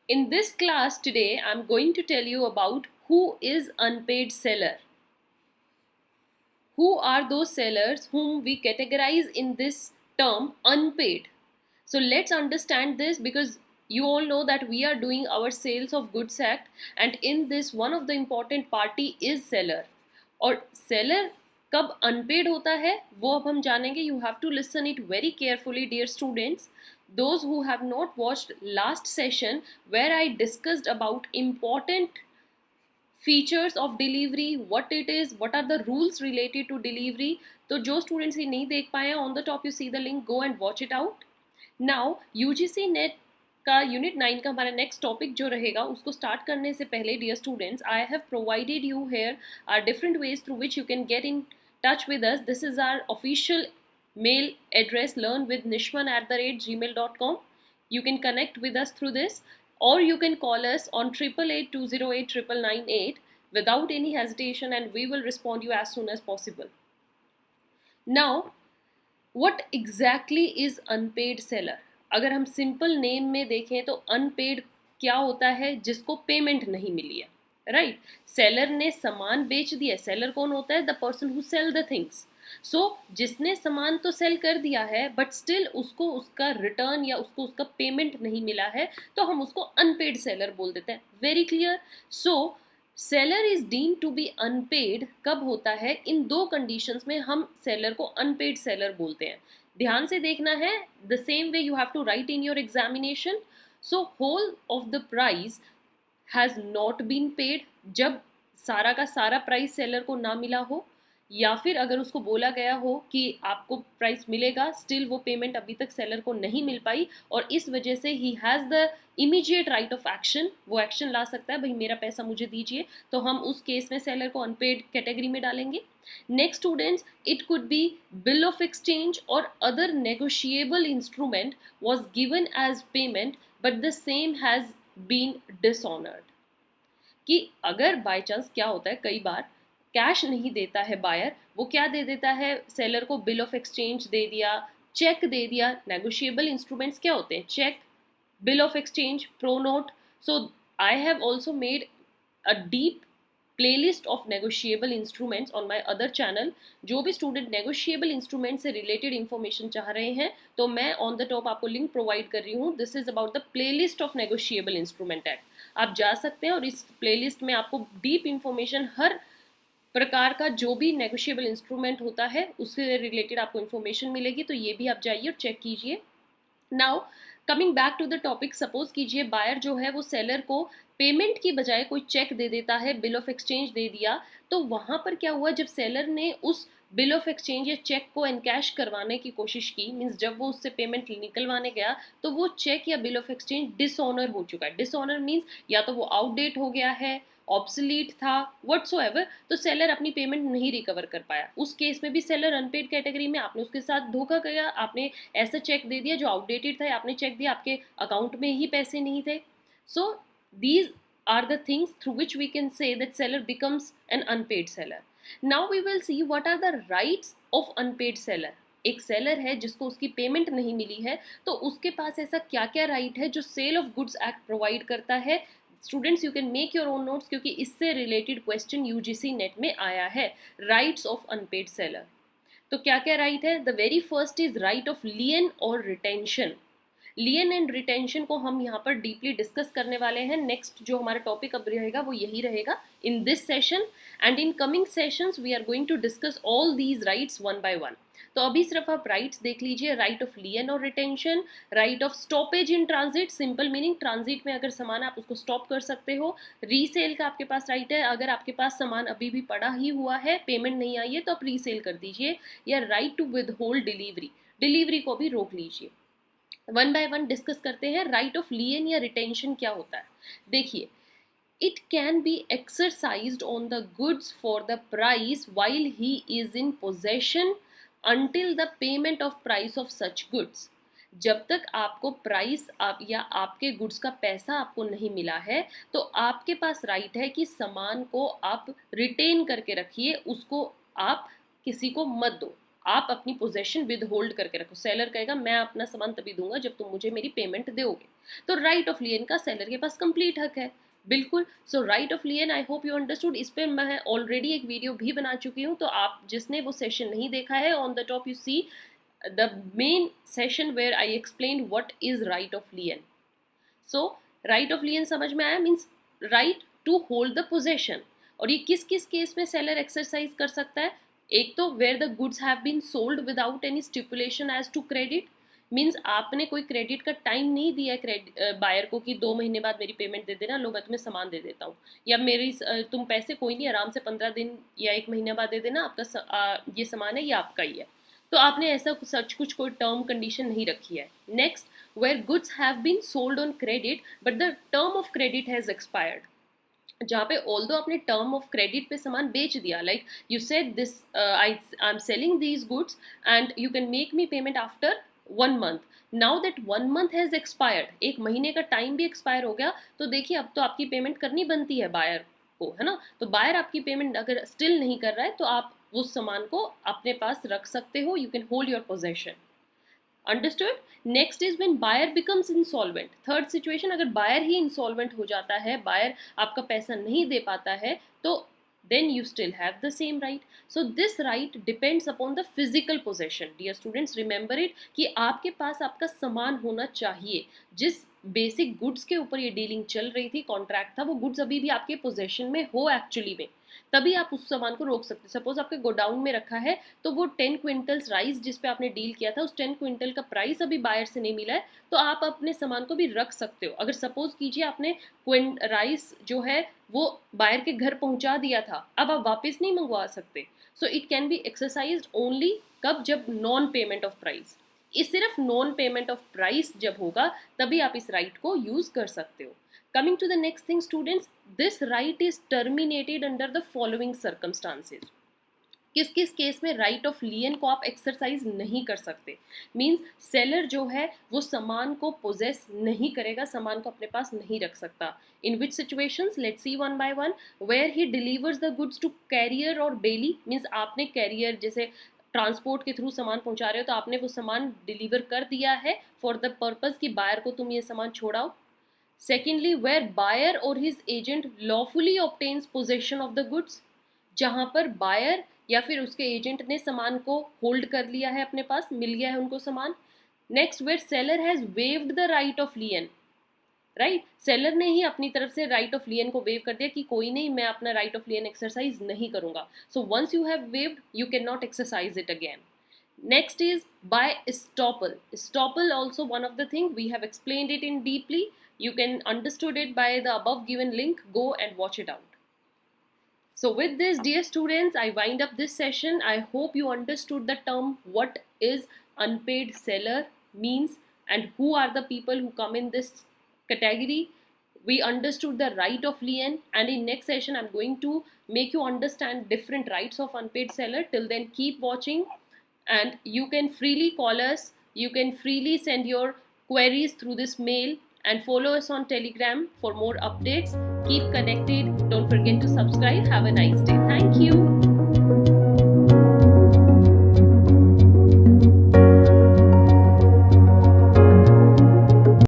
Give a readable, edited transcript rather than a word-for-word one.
In this class today, I'm going to tell you about who is unpaid seller. Who are those sellers whom we categorize in this term unpaid? So let's understand this because you all know that we are doing our sales of goods act, and in this one of the important party is seller. और seller कब unpaid होता है वो अब हम जानेंगे. You have to listen it very carefully, dear students. Those who have not watched last session where I discussed about important features of delivery, what it is, what are the rules related to delivery. तो जो students ये नहीं देख पाए हैं, on the top you see the link, go and watch it out. Now UGC NET का unit 9 का हमारा नेक्स्ट टॉपिक जो रहेगा उसको स्टार्ट करने से पहले dear students, I have provided you here are different ways through which you can get in touch with us. This is our official mail address learnwithnishman@gmail.com. You can connect with us through this, or you can call us on 888-208-9998 without any hesitation, and we will respond you as soon as possible. Now, what exactly is unpaid seller? अगर हम simple name में देखें तो unpaid क्या होता है? जिसको payment नहीं मिली है, राइट? सेलर ने सामान बेच दिया. सेलर कौन होता है? The person who sell the things. So जिसने सामान तो सेल कर दिया है बट स्टिल उसको उसका रिटर्न या उसको उसका पेमेंट नहीं मिला है, तो हम उसको अनपेड सेलर बोल देते हैं. Very clear. So seller is deem to be unpaid कब होता है? इन दो कंडीशंस में हम सेलर को अनपेड सेलर बोलते हैं. ध्यान से देखना है. The same way you have to write in your examination. So whole of the price has not been paid, जब सारा का सारा प्राइस सेलर को ना मिला हो, या फिर अगर उसको बोला गया हो कि आपको प्राइस मिलेगा, स्टिल वो पेमेंट अभी तक सेलर को नहीं मिल पाई और इस वजह से he has the immediate right of action. वो एक्शन ला सकता है, भाई मेरा पैसा मुझे दीजिए. तो हम उस केस में सेलर को अनपेड कैटेगरी में डालेंगे. Next students, it could be bill of exchange और other negotiable instrument was given as payment but the same has been dishonoured. कि अगर बाय चांस क्या होता है, कई बार कैश नहीं देता है बायर, वो क्या दे देता है सेलर को? बिल ऑफ एक्सचेंज दे दिया, चेक दे दिया. नेगोशिएबल इंस्ट्रूमेंट्स क्या होते हैं? Cheque, bill of exchange, pro note. So I have also made a deep playlist of negotiable instruments on my other channel. जो भी स्टूडेंट नेगोशिएबल इंस्ट्रूमेंट से related information चाह रहे हैं तो मैं ऑन द टॉप आपको लिंक प्रोवाइड कर रही हूँ. This is about the playlist of negotiable instrument act. आप जा सकते हैं और इस प्लेलिस्ट में आपको डीप इंफॉर्मेशन, हर प्रकार का जो भी नेगोशिएबल इंस्ट्रूमेंट होता है उससे रिलेटेड आपको इन्फॉर्मेशन मिलेगी. तो ये भी आप जाइए और चेक कीजिए. Now coming back to the topic, suppose कीजिए बायर जो है वो सेलर को पेमेंट की बजाय कोई चेक दे देता है, बिल ऑफ एक्सचेंज दे दिया. तो वहाँ पर क्या हुआ? जब सेलर ने उस बिल ऑफ एक्सचेंज या चेक को एनकैश करवाने की कोशिश की, मीन्स जब वो उससे पेमेंट निकलवाने गया तो वो चेक या बिल ऑफ एक्सचेंज डिसऑनर हो चुका है. डिसऑनर मीन्स या तो वो आउटडेट हो गया है, ऑब्सलीट था, व्हाटसोएवर. तो सेलर अपनी पेमेंट नहीं रिकवर कर पाया. उस केस में भी सेलर अनपेड कैटेगरी में. आपने उसके साथ धोखा किया, आपने ऐसा चेक दे दिया जो आउटडेटेड था, आपने चेक दिया, आपके अकाउंट में ही पैसे नहीं थे. So these are the things through which we can say that seller becomes an unpaid seller. Now we will see what are the rights of unpaid seller. एक सेलर है जिसको उसकी पेमेंट नहीं मिली है, तो उसके पास ऐसा क्या क्या राइट है जो sale of goods act provide करता है. Students you can make your own notes क्योंकि इससे रिलेटेड क्वेश्चन यूजीसी नेट में आया है. Rights of unpaid seller. तो क्या क्या राइट है? The very first is right of lien और रिटेंशन. लियन एंड रिटेंशन को हम यहाँ पर डीपली डिस्कस करने वाले हैं. नेक्स्ट जो हमारा टॉपिक अब रहेगा वो यही रहेगा in this session, and in coming sessions we are going to discuss all these rights one by one. तो अभी सिर्फ आप राइट्स देख लीजिए. राइट ऑफ लियन और retention, right of stoppage in transit, simple meaning transit में अगर सामान आप उसको स्टॉप कर सकते हो. रीसेल का आपके पास राइट है, अगर आपके पास सामान अभी भी पड़ा ही हुआ है, पेमेंट नहीं आई है, तो आप रीसेल कर दीजिए. या right to withhold delivery, delivery को भी रोक लीजिए. वन बाय वन डिस्कस करते हैं. राइट ऑफ लियन या रिटेंशन क्या होता है? देखिए, it can be exercised on the goods for the price while he is in possession until the payment of price of such goods. जब तक आपको प्राइस आप या आपके गुड्स का पैसा आपको नहीं मिला है तो आपके पास राइट है कि सामान को आप रिटेन करके रखिए, उसको आप किसी को मत दो. आप अपनी पोजेशन विद होल्ड करके रखो। सेलर कहेगा मैं अपना सामान तभी दूंगा जब तुम मुझे मेरी पेमेंट दोगे, तो राइट ऑफ लियन का सेलर के पास कंप्लीट हक है। बिल्कुल। So right of lien, I hope you understood. इस पर मैं ऑलरेडी एक वीडियो भी बना चुकी हूँ, तो आप जिसने वो सेशन नहीं देखा है, on the top you see the main session where I explain what is right of lien. So right of lien समझ में आया, means right to hold the possession. और ये किस किस केस में सेलर एक्सरसाइज कर सकता है? एक तो where the goods have been sold without any stipulation as to credit, means आपने कोई क्रेडिट का टाइम नहीं दिया है बायर को कि 2 महीने बाद मेरी पेमेंट दे देना, लो मैं तुम्हें सामान दे देता हूँ, या मेरी तुम पैसे कोई नहीं आराम से 15 दिन या 1 महीने बाद दे देना, आपका ये सामान है ये आपका ही है। तो आपने ऐसा सच कुछ कोई टर्म कंडीशन नहीं रखी है। Next, where goods have been sold on credit but the term of credit has expired, जहाँ पे ऑल्दो आपने टर्म ऑफ क्रेडिट पे सामान बेच दिया, like you said this I am selling these goods and you can make me payment after 1 month, now that 1 month has expired, 1 महीने का time भी एक्सपायर हो गया, तो देखिए अब तो आपकी पेमेंट करनी बनती है बायर को, है ना। तो बायर आपकी पेमेंट अगर स्टिल नहीं कर रहा है तो आप उस सामान को अपने पास रख सकते हो, you can hold your possession. Understood. Next is when buyer becomes insolvent. Third situation, अगर बायर ही इंसॉल्वेंट हो जाता है, बायर आपका पैसा नहीं दे पाता है, तो then you still have the same right. So this right depends upon the physical possession. Dear students, remember it कि आपके पास आपका सामान होना चाहिए। जिस बेसिक गुड्स के ऊपर ये डीलिंग चल रही थी, कॉन्ट्रैक्ट था, वो गुड्स अभी भी आपके पोजेशन में हो एक्चुअली में, तभी आप उस सामान को रोक सकते। सपोज आपके गोडाउन में रखा है, तो वो 10 क्विंटल्स राइस जिस पे आपने डील किया था, उस 10 क्विंटल का प्राइस अभी बायर से नहीं मिला है, तो आप अपने सामान को भी रख सकते हो। अगर सपोज कीजिए आपने राइस जो है वो बायर के घर पहुंचा दिया था, अब आप वापस नहीं मंगवा सकते। So it can be exercised only कब? जब नॉन पेमेंट ऑफ प्राइस। इस सिर्फ नॉन पेमेंट ऑफ प्राइस जब होगा तभी आप इस राइट को यूज कर सकते हो। Coming to the next thing students, this right is terminated under the following circumstances. किस किस केस में राइट ऑफ लियन को आप एक्सरसाइज नहीं कर सकते? मीन्स सेलर जो है वो सामान को पोजेस नहीं करेगा, सामान को अपने पास नहीं रख सकता। In which situations? Let's see one by one. Where he delivers the goods to carrier और बेली, मीन्स आपने कैरियर जैसे ट्रांसपोर्ट के थ्रू सामान पहुंचा रहे हो, तो आपने वो सामान डिलीवर कर दिया है फॉर द पर्पज कि बायर को तुम ये सामान छोड़ाओ। Secondly, where buyer or his agent lawfully obtains possession of the goods, जहाँ पर बायर या फिर उसके एजेंट ने सामान को होल्ड कर लिया है, अपने पास मिल गया है उनको सामान। Next, where seller has waived the right of lien, right, seller ने ही अपनी तरफ से राइट ऑफ लियन को वेव कर दिया कि कोई नहीं, मैं अपना राइट ऑफ लियन एक्सरसाइज नहीं करूंगा। So once you have waived, you can not exercise it again. Next is by estoppel. Estoppel also one of the thing we have explained it in deeply. You can understood it by the above given link. Go and watch it out. So with this, dear students, I wind up this session. I hope you understood the term what is unpaid seller means and who are the people who come in this category. We understood the right of lien, and in next session I'm going to make you understand different rights of unpaid seller. Till then, keep watching. And you can freely call us, you can freely send your queries through this mail, and follow us on Telegram for more updates. Keep connected. Don't forget to subscribe. Have a nice day. Thank you.